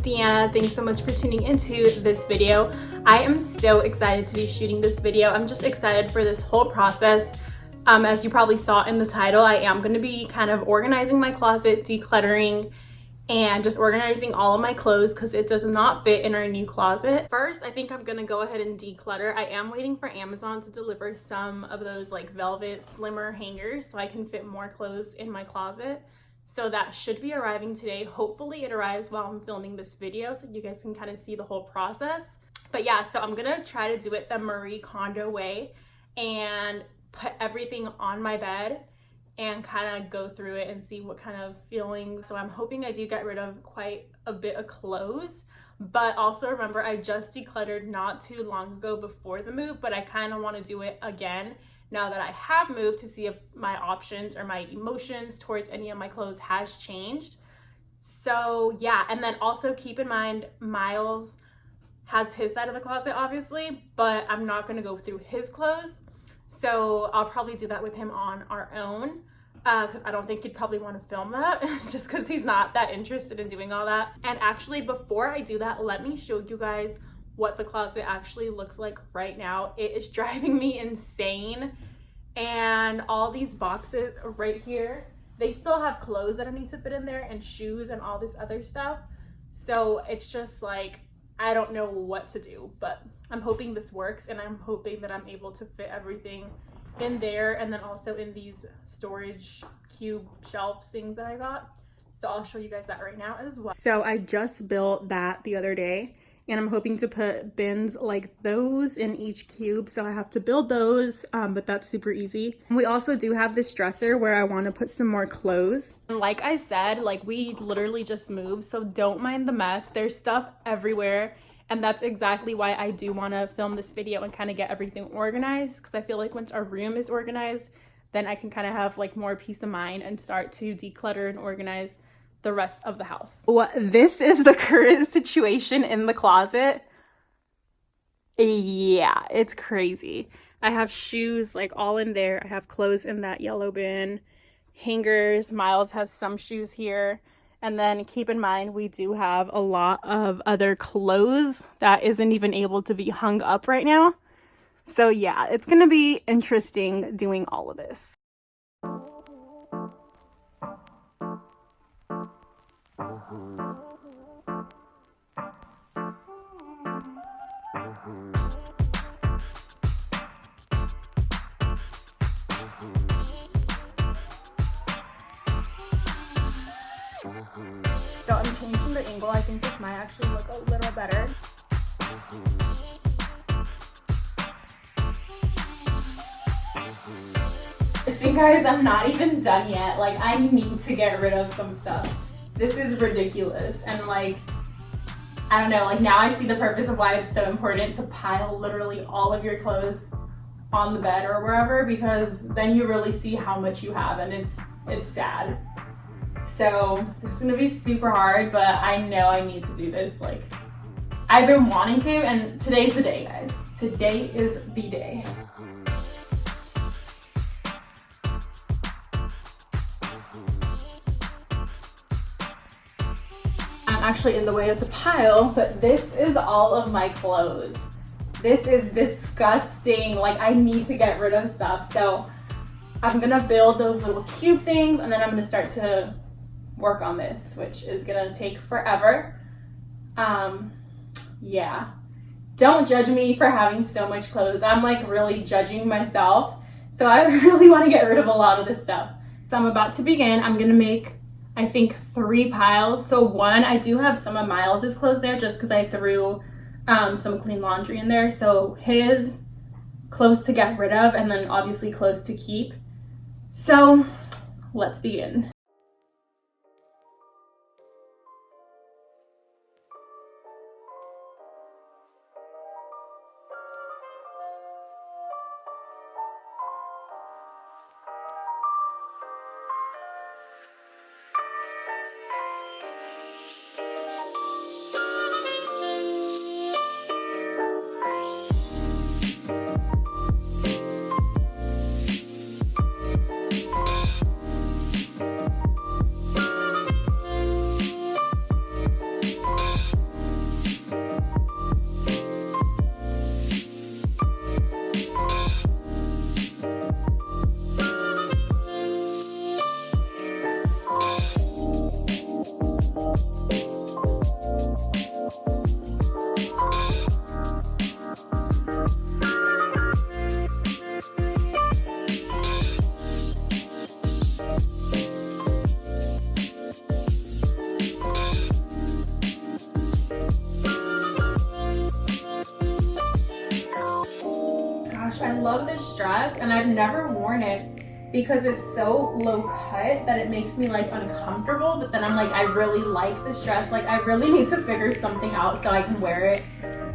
Deanna. Thanks so much for tuning into this video. I am so excited to be shooting this video. I'm just excited for this whole process. As you probably saw in the title, I am going to be kind of organizing my closet, decluttering, and just organizing all of my clothes because it does not fit in our new closet. First, I think I'm going to go ahead and declutter. I am waiting for Amazon to deliver some of those like velvet slimmer hangers so I can fit more clothes in my closet. So that should be arriving today. Hopefully it arrives while I'm filming this video so you guys can kind of see the whole process. But yeah, so I'm gonna try to do it the Marie Kondo way and put everything on my bed and kind of go through it and see what kind of feelings. So I'm hoping I do get rid of quite a bit of clothes, but also remember I just decluttered not too long ago before the move, but I kind of want to do it again now that I have moved to see if my options or my emotions towards any of my clothes has changed. So yeah, and then also keep in mind Miles has his side of the closet obviously, but I'm not going to go through his clothes. So I'll probably do that with him on our own because I don't think he'd probably want to film that just because he's not that interested in doing all that. And actually before I do that, let me show you guys what the closet actually looks like right now. It is driving me insane. And all these boxes right here, they still have clothes that I need to fit in there and shoes and all this other stuff. So it's just like, I don't know what to do, but I'm hoping this works and I'm hoping that I'm able to fit everything in there and then also in these storage cube shelf things that I got. So I'll show you guys that right now as well. So I just built that the other day and I'm hoping to put bins like those in each cube. So I have to build those, but that's super easy. We also do have this dresser where I want to put some more clothes. And like I said, like we literally just moved, so don't mind the mess. There's stuff everywhere. And that's exactly why I do want to film this video and kind of get everything organized. Because I feel like once our room is organized, then I can kind of have like more peace of mind and start to declutter and organize the rest of the house. Well, this is the current situation in the closet. Yeah, it's crazy. I have shoes like all in there. I have clothes in that yellow bin, hangers. Miles has some shoes here. And then keep in mind, we do have a lot of other clothes that isn't even able to be hung up right now. So yeah, it's gonna be interesting doing all of this. So I'm changing the angle. I think this might actually look a little better. See guys, I'm not even done yet. Like I need to get rid of some stuff. This is ridiculous. And like, I don't know, like now I see the purpose of why it's so important to pile literally all of your clothes on the bed or wherever, because then you really see how much you have and it's sad. So this is gonna be super hard, but I know I need to do this. Like I've been wanting to, and today's the day, guys. Today is the day. I'm actually in the way of the pile, but this is all of my clothes. This is disgusting. Like I need to get rid of stuff. So I'm gonna build those little cube things and then I'm gonna start to work on this, which is gonna take forever. Yeah, don't judge me for having so much clothes. I'm like really judging myself, so I really want to get rid of a lot of this stuff. So I'm about to begin. I'm gonna make, I think, 3 piles. So one, I do have some of Miles's clothes there just because I threw some clean laundry in there, so his clothes to get rid of and then obviously clothes to keep. So let's begin. I love this dress, and I've never worn it because it's so low cut that it makes me like uncomfortable, but then I'm like, I really like this dress. Like I really need to figure something out so I can wear it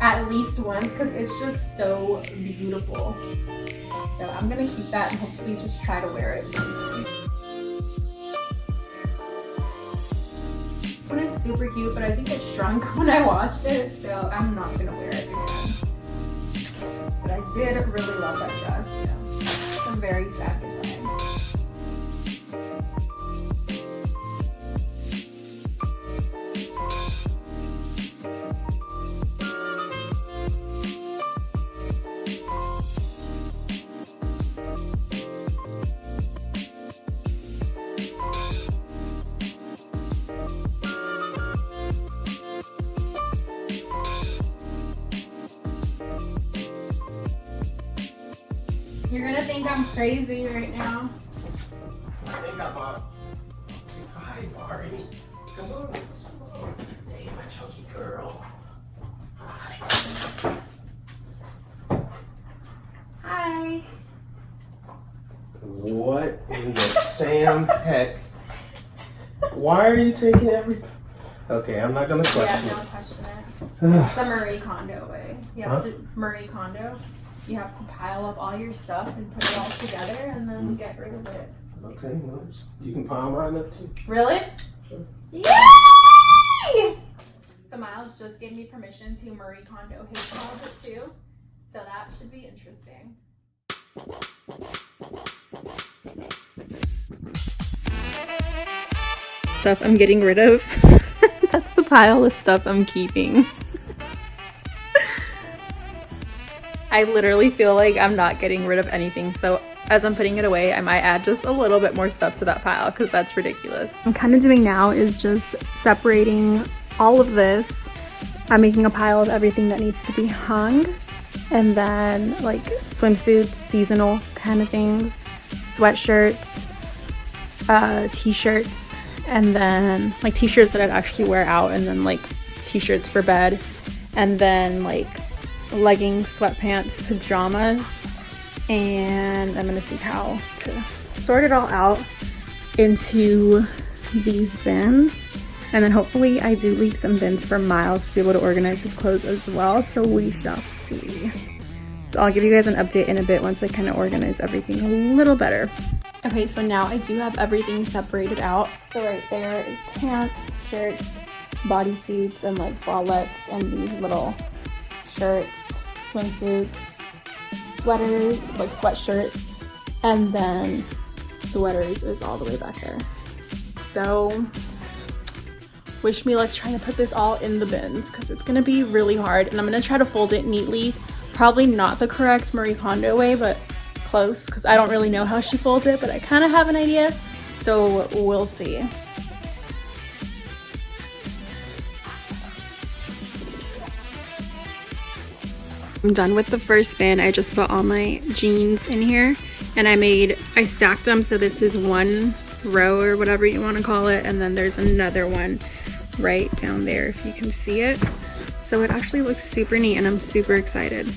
at least once because it's just so beautiful. So I'm gonna keep that and hopefully just try to wear it. This one is super cute, but I think it shrunk when I washed it, so I'm not gonna wear it again. But I did really love that dress, so I'm very sad goodbye. You're gonna think I'm crazy right now. I think I'm Hi, Marie. Come on. Hey, my chunky girl. Hi. Hi. What in the Sam heck? Why are you taking everything? Okay, I'm not gonna question Yeah, don't question it. It's the Marie Kondo way. You have to Marie Kondo. You have to pile up all your stuff and put it all together and then get rid of it. Okay, nice. You can pile mine up too. Really? Sure. Yay! So Miles just gave me permission to Marie Kondo his closet too. So that should be interesting. Stuff I'm getting rid of. That's the pile of stuff I'm keeping. I literally feel like I'm not getting rid of anything, so as I'm putting it away, I might add just a little bit more stuff to that pile because that's ridiculous. What I'm kind of doing now is just separating all of this. I'm making a pile of everything that needs to be hung, and then like swimsuits, seasonal kind of things, sweatshirts, t-shirts, and then like t-shirts that I'd actually wear out, and then like t-shirts for bed, and then like leggings, sweatpants, pajamas, and I'm gonna see how to sort it all out into these bins, and then hopefully I do leave some bins for Miles to be able to organize his clothes as well, so we shall see. So I'll give you guys an update in a bit once I kind of organize everything a little better. Okay, so now I do have everything separated out. So right there is pants, shirts, bodysuits, and like bralettes, and these little shirts, swimsuits, sweaters, like sweatshirts, and then sweaters is all the way back there. So wish me luck trying to put this all in the bins because it's gonna be really hard, and I'm gonna try to fold it neatly. Probably not the correct Marie Kondo way, but close, because I don't really know how she folds it, but I kind of have an idea, so we'll see. I'm done with the first bin. I just put all my jeans in here, and I stacked them, so this is one row or whatever you want to call it, and then there's another one right down there if you can see it. So it actually looks super neat, and I'm super excited.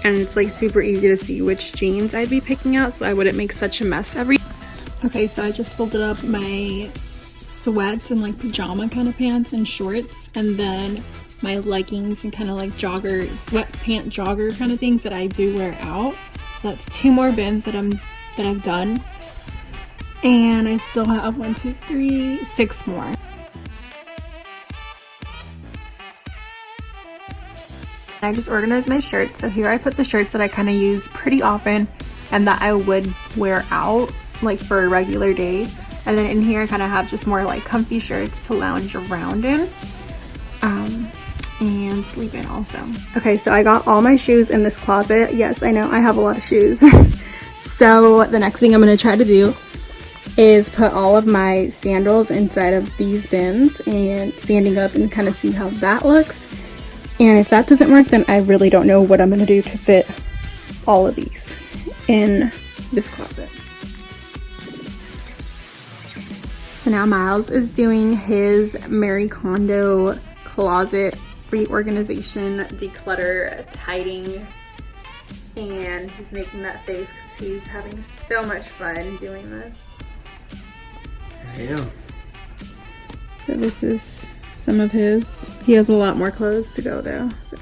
And it's like super easy to see which jeans I'd be picking out, so I wouldn't make such a mess Okay, so I just folded up my sweats and like pajama kind of pants and shorts, and then my leggings and kind of like jogger, sweatpant jogger kind of things that I do wear out. So that's 2 more bins that I've done. And I still have 1, 2, 3, 6 more. I just organized my shirts. So here I put the shirts that I kind of use pretty often and that I would wear out like for a regular day. And then in here I kind of have just more like comfy shirts to lounge around in. And sleep in also. Okay, so I got all my shoes in this closet. Yes, I know I have a lot of shoes. So the next thing I'm gonna try to do is put all of my sandals inside of these bins and standing up and kind of see how that looks. And if that doesn't work, then I really don't know what I'm gonna do to fit all of these in this closet. So now Miles is doing his Marie Kondo closet reorganization, declutter, tidying And he's making that face because he's having so much fun doing this. I am. So this is some of his. He has a lot more clothes to go though, so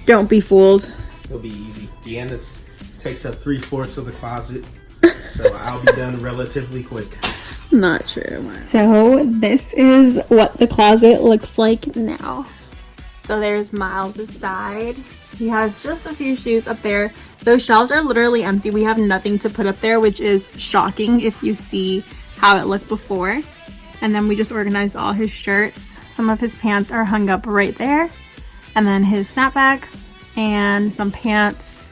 don't be fooled. It'll be easy. Dianna takes up 3/4 of the closet, so I'll be done relatively quick. Not true. So this is what the closet looks like now. So there's Miles' side. He has just a few shoes up there. Those shelves are literally empty. We have nothing to put up there, which is shocking if you see how it looked before. And then we just organized all his shirts. Some of his pants are hung up right there. And then his snapback and some pants,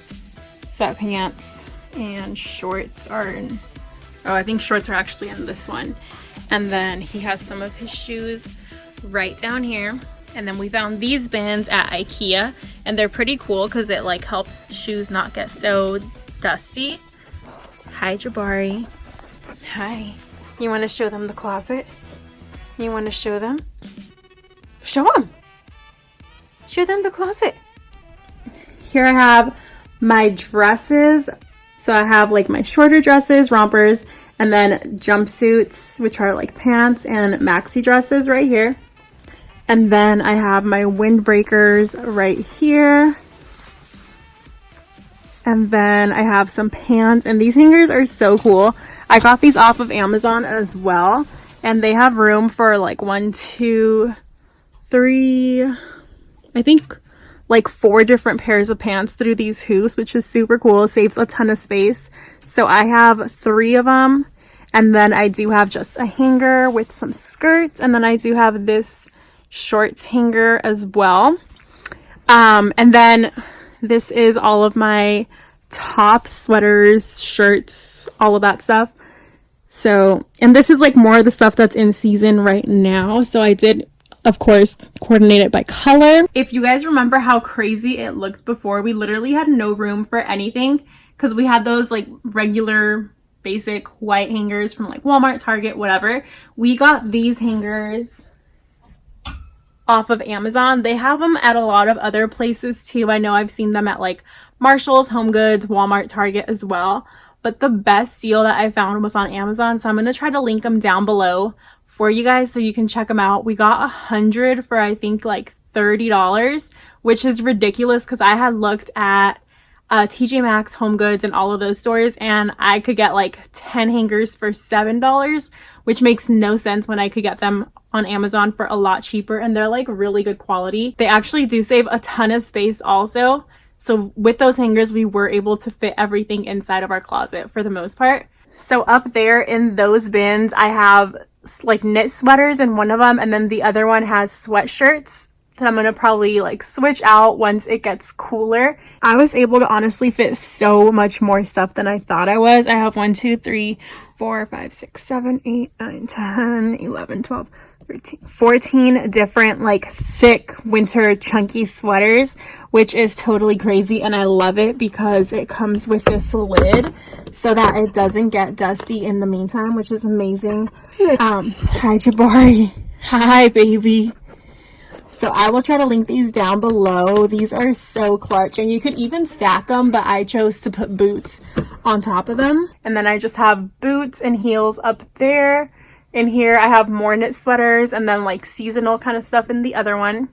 sweatpants, and shorts are in, oh, I think shorts are actually in this one. And then he has some of his shoes right down here. And then we found these bins at IKEA, and they're pretty cool because it like helps shoes not get so dusty. Hi, Jabari. Hi. You want to show them the closet? You want to show them? Show them. Show them the closet. Here I have my dresses. So I have like my shorter dresses, rompers, and then jumpsuits, which are like pants and maxi dresses right here. And then I have my windbreakers right here. And then I have some pants, and these hangers are so cool. I got these off of Amazon as well, and they have room for like 1, 2, 3, I think like 4 different pairs of pants through these hoops, which is super cool. It saves a ton of space. So I have 3 of them, and then I do have just a hanger with some skirts, and then I do have this shorts hanger as well. And then this is all of my tops, sweaters, shirts, all of that stuff. So, and this is like more of the stuff that's in season right now. So I did, of course, coordinate it by color. If you guys remember how crazy it looked before, we literally had no room for anything because we had those like regular basic white hangers from like Walmart, Target, whatever. We got these hangers off of Amazon. They have them at a lot of other places too. I know I've seen them at like Marshall's, Home Goods, Walmart, Target as well. But the best deal that I found was on Amazon. So I'm going to try to link them down below for you guys so you can check them out. We got 100 for I think like $30, which is ridiculous because I had looked at TJ Maxx, Home Goods, and all of those stores, and I could get like 10 hangers for $7, which makes no sense when I could get them on Amazon for a lot cheaper, and they're like really good quality. They actually do save a ton of space also. So with those hangers, we were able to fit everything inside of our closet for the most part. So up there in those bins, I have like knit sweaters in one of them, and then the other one has sweatshirts that I'm gonna probably like switch out once it gets cooler. I was able to honestly fit so much more stuff than I thought I was. I have 1, 2, 3, 4, 5, 6, 7, 8, 9, 10, 11, 12, 13, 14 different like thick winter chunky sweaters, which is totally crazy, and I love it because it comes with this lid so that it doesn't get dusty in the meantime, which is amazing. Hi Jabari. Hi baby. So I will try to link these down below. These are so clutch, and you could even stack them, but I chose to put boots on top of them. And then I just have boots and heels up there. In here I have more knit sweaters and then like seasonal kind of stuff in the other one.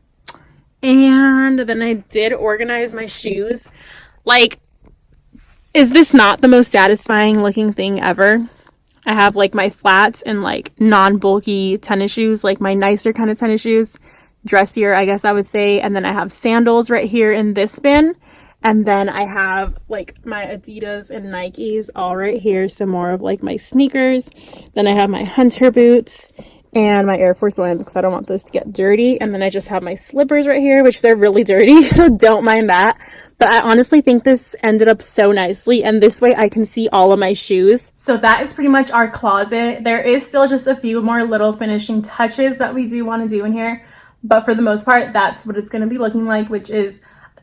And then I did organize my shoes. Like, is this not the most satisfying looking thing ever? I have like my flats and like non-bulky tennis shoes, like my nicer kind of tennis shoes. Dressier, I guess I would say. And then I have sandals right here in this bin. And then I have like my Adidas and Nikes all right here. Some more of like my sneakers. Then I have my hunter boots and my Air Force Ones because I don't want those to get dirty. And then I just have my slippers right here, which they're really dirty, so don't mind that. But I honestly think this ended up so nicely, and this way I can see all of my shoes. So that is pretty much our closet. There is still just a few more little finishing touches that we do want to do in here. But for the most part, that's what it's going to be looking like, which is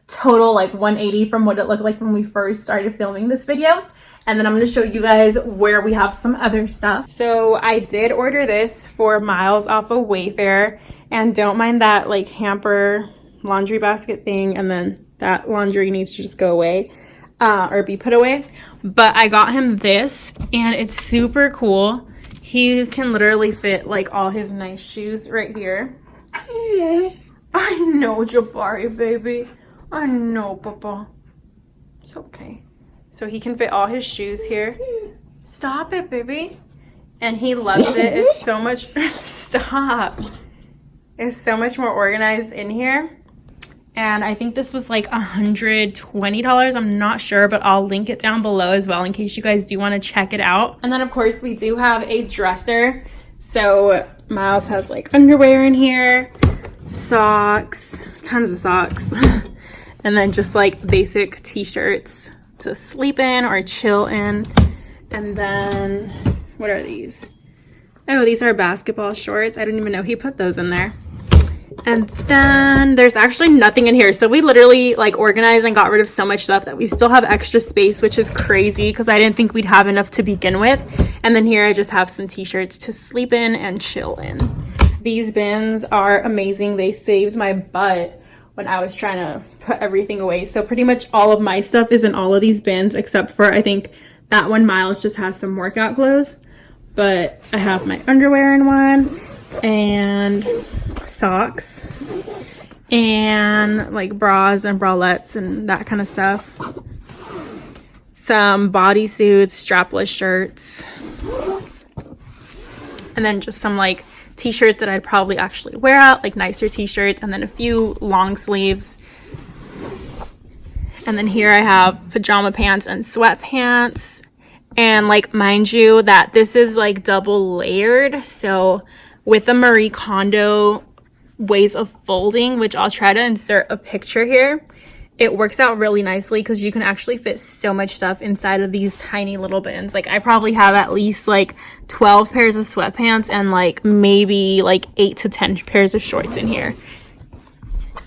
total like 180 from what it looked like when we first started filming this video. And then I'm going to show you guys where we have some other stuff. So I did order this for Miles off of Wayfair, and don't mind that like hamper laundry basket thing, and then that laundry needs to just go away. or be put away. But I got him this, and it's super cool. He can literally fit like all his nice shoes right here. I know, Jabari, baby. I know, Papa. It's okay. So he can fit all his shoes here. Stop it, baby. And he loves it. It's so much, stop. It's so much more organized in here. And I think this was like $120. I'm not sure, but I'll link it down below as well in case you guys do want to check it out. And then of course we do have a dresser. So Miles has like underwear in here, socks, tons of socks, and then just like basic t-shirts to sleep in or chill in. And then what are these? Oh, these are basketball shorts. I didn't even know he put those in there. And then there's actually nothing in here. So we literally like organized and got rid of so much stuff that we still have extra space, which is crazy because I didn't think we'd have enough to begin with. And then here I just have some t-shirts to sleep in and chill in. These bins are amazing. They saved my butt when I was trying to put everything away. So pretty much all of my stuff is in all of these bins except for I think that one Miles just has some workout clothes. But I have my underwear in one and socks and like bras and bralettes and that kind of stuff. Some bodysuits, strapless shirts, and then just some like t-shirts that I'd probably actually wear out, like nicer t-shirts, and then a few long sleeves. And then here I have pajama pants and sweatpants. And like, mind you that this is like double layered, so with the Marie Kondo ways of folding, which I'll try to insert a picture here, it works out really nicely because you can actually fit so much stuff inside of these tiny little bins. Like I probably have at least like 12 pairs of sweatpants and like maybe like 8 to 10 pairs of shorts in here.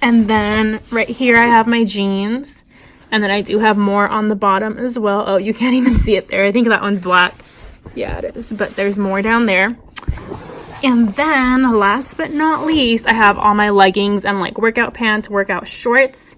And then right here I have my jeans, and then I do have more on the bottom as well. Oh, you can't even see it there. I think that one's black. Yeah, it is, but there's more down there. And then last but not least, I have all my leggings and like workout pants, workout shorts.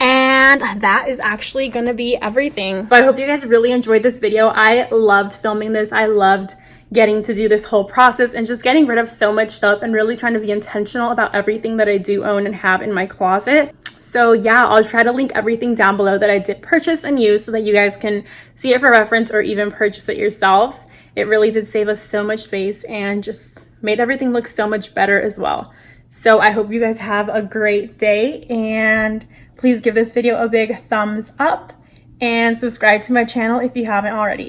And that is actually gonna be everything. So I hope you guys really enjoyed this video. I loved filming this. I loved getting to do this whole process and just getting rid of so much stuff and really trying to be intentional about everything that I do own and have in my closet. So yeah, I'll try to link everything down below that I did purchase and use so that you guys can see it for reference or even purchase it yourselves. It really did save us so much space and just made everything look so much better as well. So I hope you guys have a great day, and please give this video a big thumbs up and subscribe to my channel if you haven't already.